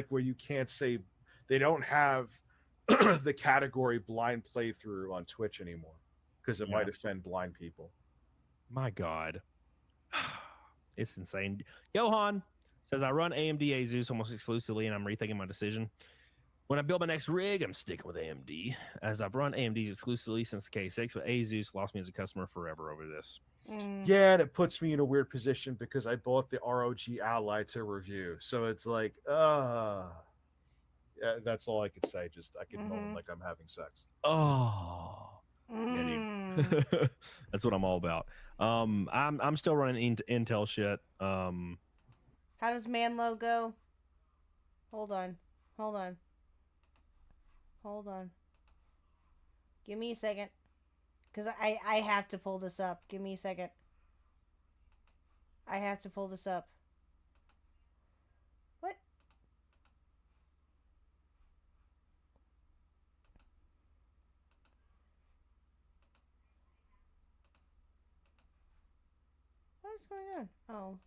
where you can't say they don't have the category blind playthrough on Twitch anymore because it might offend blind people. My God, it's insane. Johan says I run AMD Asus almost exclusively, and I'm rethinking my decision. When I build my next rig, I'm sticking with AMD, as I've run AMDs exclusively since the K6, but Asus lost me as a customer forever over this. Yeah, and it puts me in a weird position because I bought the ROG Ally to review. So it's like, yeah, that's all I could say. Just I could moan like I'm having sex. Oh, yeah, dude. That's what I'm all about. I'm still running Intel shit. How does Manlo go? Hold on. Give me a second. Because I have to pull this up. Give me a second. I have to pull this up. What? What is going on? Oh.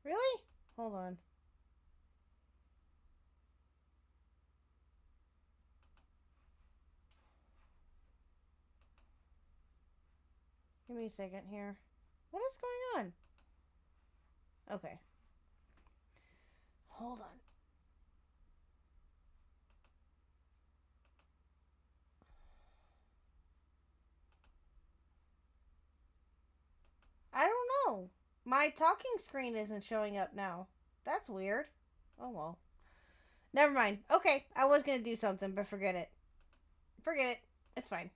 Really? Hold on. Give me a second here. What is going on? Okay. Hold on. I don't know. My talking screen isn't showing up now. That's weird. Oh well. Never mind. Okay, I was gonna do something, but forget it. It's fine.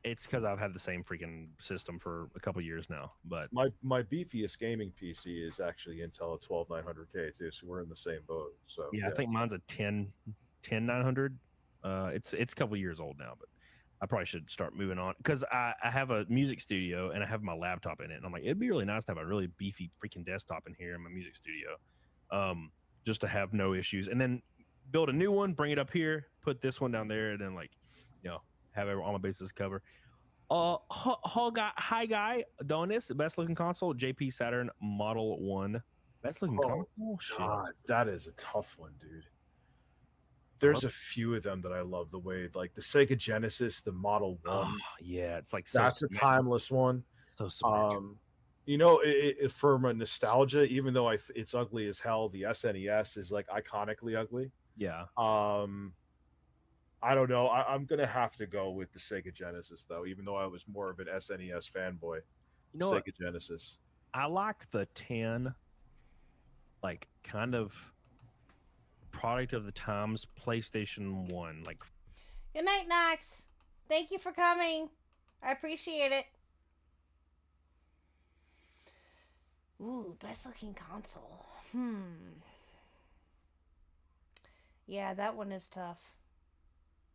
It's because I've had the same freaking system for a couple years now. But my beefiest gaming PC is actually Intel 12900K too, so we're in the same boat. So yeah. I think mine's a 10900. It's a couple years old now, but I probably should start moving on because I have a music studio and I have my laptop in it, and I'm like, it'd be really nice to have a really beefy freaking desktop in here in my music studio. just to have no issues, and then build a new one, bring it up here, put this one down there, and then like, have all my bases covered. Hi guy, Adonis, best looking console, JP Saturn Model 1. Best looking console? Shit. God, that is a tough one, dude. There's a few of them that I love the way, like the Sega Genesis, the Model 1. Yeah, it's like that's a timeless one. So symmetrical. From a nostalgia, even though it's ugly as hell, the SNES is like iconically ugly. Yeah. I don't know. I'm gonna have to go with the Sega Genesis though, even though I was more of an SNES fanboy. Sega Genesis. I like the 10, like kind of product of the times PlayStation 1. Like, good night, Knox. Thank you for coming. I appreciate it. Ooh, best looking console. Yeah, that one is tough.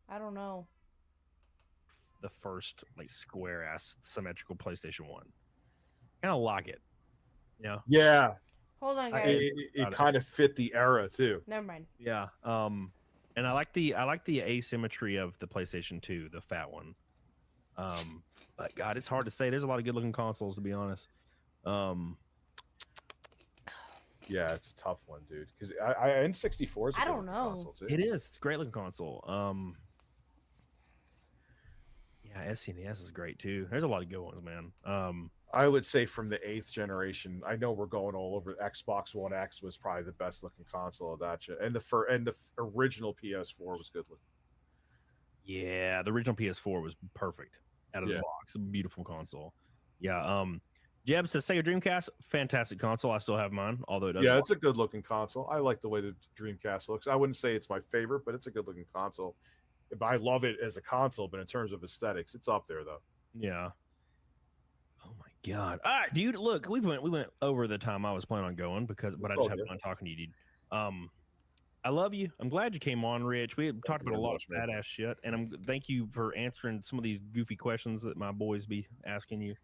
I don't know. The first like square ass symmetrical PlayStation 1. Kind of like it. Yeah. Hold on, guys. It kind of fit the era too. Never mind. Yeah. And I like the asymmetry of the PlayStation 2, the fat one. But God, it's hard to say. There's a lot of good looking consoles, to be honest. Yeah, it's a tough one, dude. Because N64 is a good console too. It is. It's a great looking console. Yeah, SNES is great too. There's a lot of good ones, man. I would say from the 8th generation, I know we're going all over. Xbox One X was probably the best looking console of that shit, and the original PS4 was good looking. Yeah, the original PS4 was perfect out of the box. A beautiful console. Yeah. Jeb says Sega Dreamcast, fantastic console. I still have mine, although it doesn't. Yeah, it's a good looking console. I like the way the Dreamcast looks. I wouldn't say it's my favorite, but it's a good looking console. I love it as a console, but in terms of aesthetics, it's up there though. Yeah. Oh my God! All right, dude. Look, we went over the time I was planning on going but I just have fun talking to you, dude. I love you. I'm glad you came on, Rich. We talked about a lot of badass shit, and thank you for answering some of these goofy questions that my boys be asking you.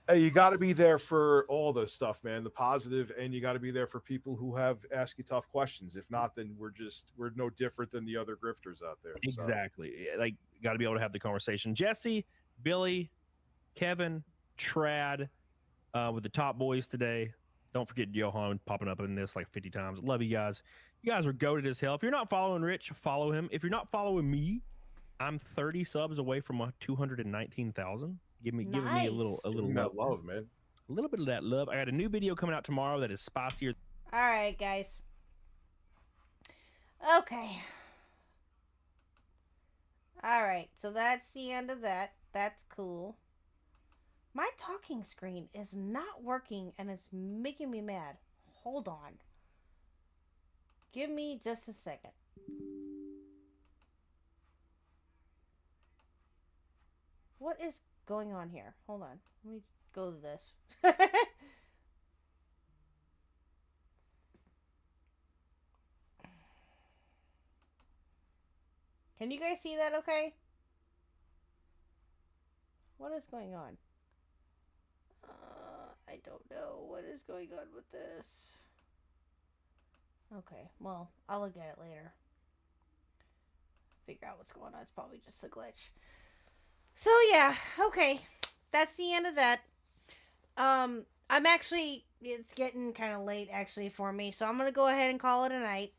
Hey, you got to be there for all the stuff, man, the positive, and you got to be there for people who ask you tough questions. If not, then we're no different than the other grifters out there. Exactly. So. Like, got to be able to have the conversation. Jesse, Billy, Kevin, Trad, with the top boys today. Don't forget Johan popping up in this like 50 times. Love you guys. You guys are goated as hell. If you're not following Rich, follow him. If you're not following me, I'm 30 subs away from 219,000. Give me a little love, man. A little bit of that love. I got a new video coming out tomorrow that is spicier. All right, guys. Okay. All right, so that's the end of that. That's cool. My talking screen is not working and it's making me mad. Hold on. Give me just a second. What is going on here? Hold on. Let me go to this. Can you guys see that okay? What is going on? I don't know what is going on with this. Okay, well, I'll look at it later. Figure out what's going on. It's probably just a glitch. So yeah, okay. That's the end of that. It's getting kind of late actually for me, so I'm going to go ahead and call it a night.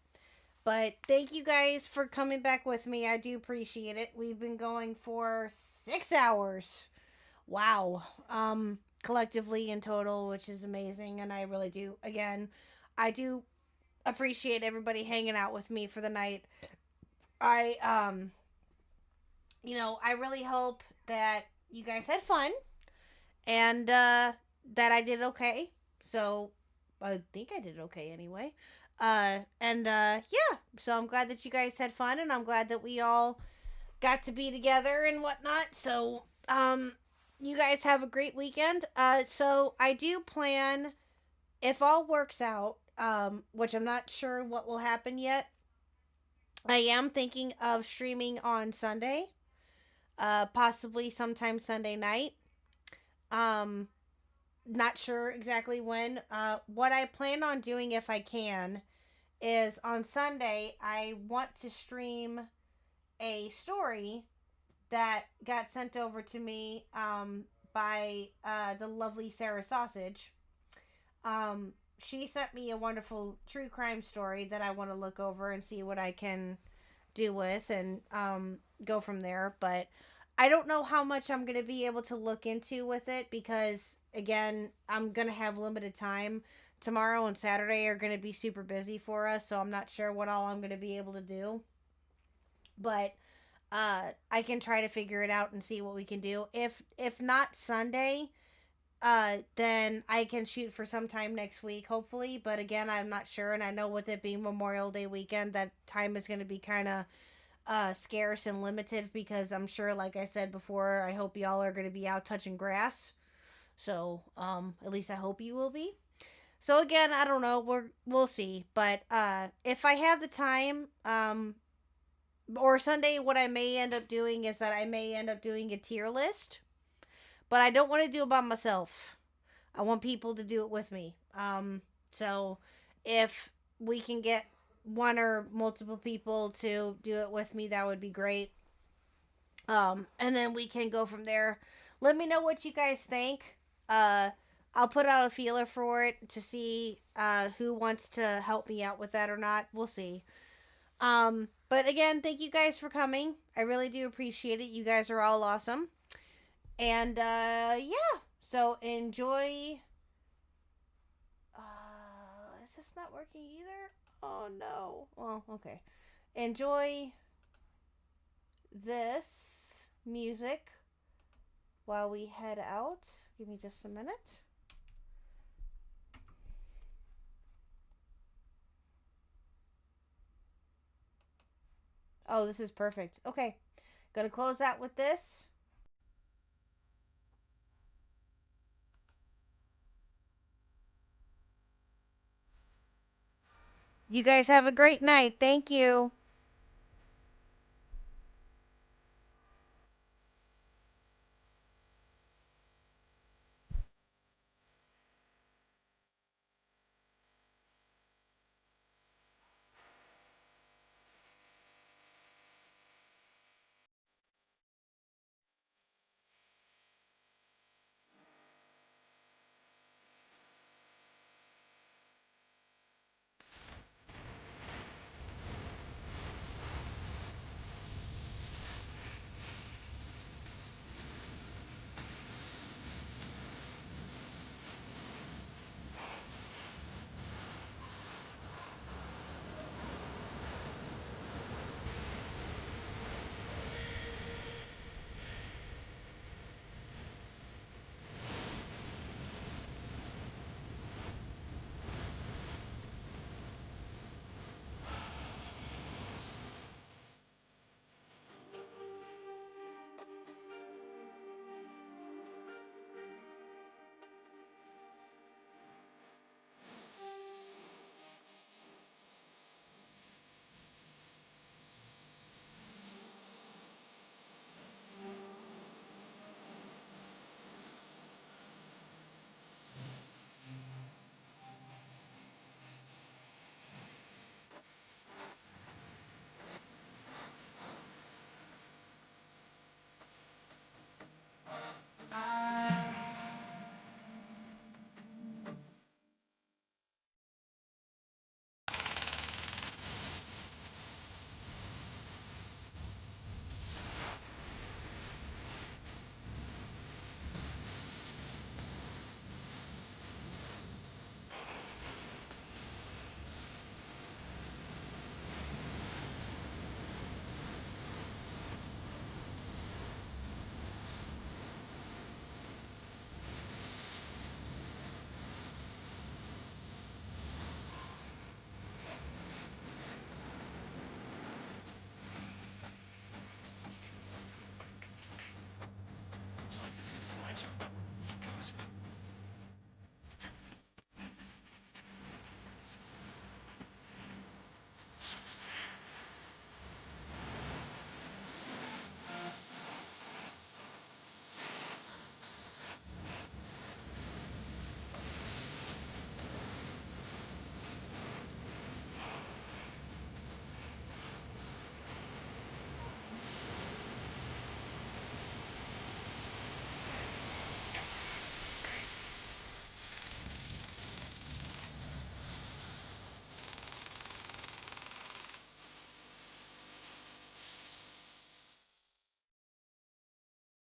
But thank you guys for coming back with me. I do appreciate it. We've been going for 6 hours. Wow. Collectively in total, which is amazing, and I really do. Again, I do appreciate everybody hanging out with me for the night. I really hope that you guys had fun and that I did okay. So I think I did okay anyway. So I'm glad that you guys had fun, and I'm glad that we all got to be together and whatnot. So you guys have a great weekend. So I do plan, if all works out, which I'm not sure what will happen yet, I am thinking of streaming on Sunday, possibly sometime Sunday night. Not sure exactly when. What I plan on doing, if I can, is on Sunday, I want to stream a story that got sent over to me by the lovely Sarah Sausage. She sent me a wonderful true crime story that I want to look over and see what I can do with and go from there. But I don't know how much I'm going to be able to look into with it because, again, I'm going to have limited time. Tomorrow and Saturday are going to be super busy for us, so I'm not sure what all I'm going to be able to do. But I can try to figure it out and see what we can do. If not Sunday, then I can shoot for sometime next week, hopefully. But again, I'm not sure, and I know with it being Memorial Day weekend, that time is going to be kind of scarce and limited because I'm sure, like I said before, I hope y'all are going to be out touching grass. So, at least I hope you will be. So again, I don't know. We'll see. But if I have the time, or Sunday, what I may end up doing is that I may end up doing a tier list, but I don't want to do it by myself. I want people to do it with me. So if we can get one or multiple people to do it with me, that would be great. And then we can go from there. Let me know what you guys think. I'll put out a feeler for it to see who wants to help me out with that or not. We'll see. But again, thank you guys for coming. I really do appreciate it. You guys are all awesome. And yeah. So enjoy. Is this not working either? Oh no. Well, okay. Enjoy this music while we head out. Give me just a minute. Oh, this is perfect. Okay. Gonna close out with this. You guys have a great night. Thank you.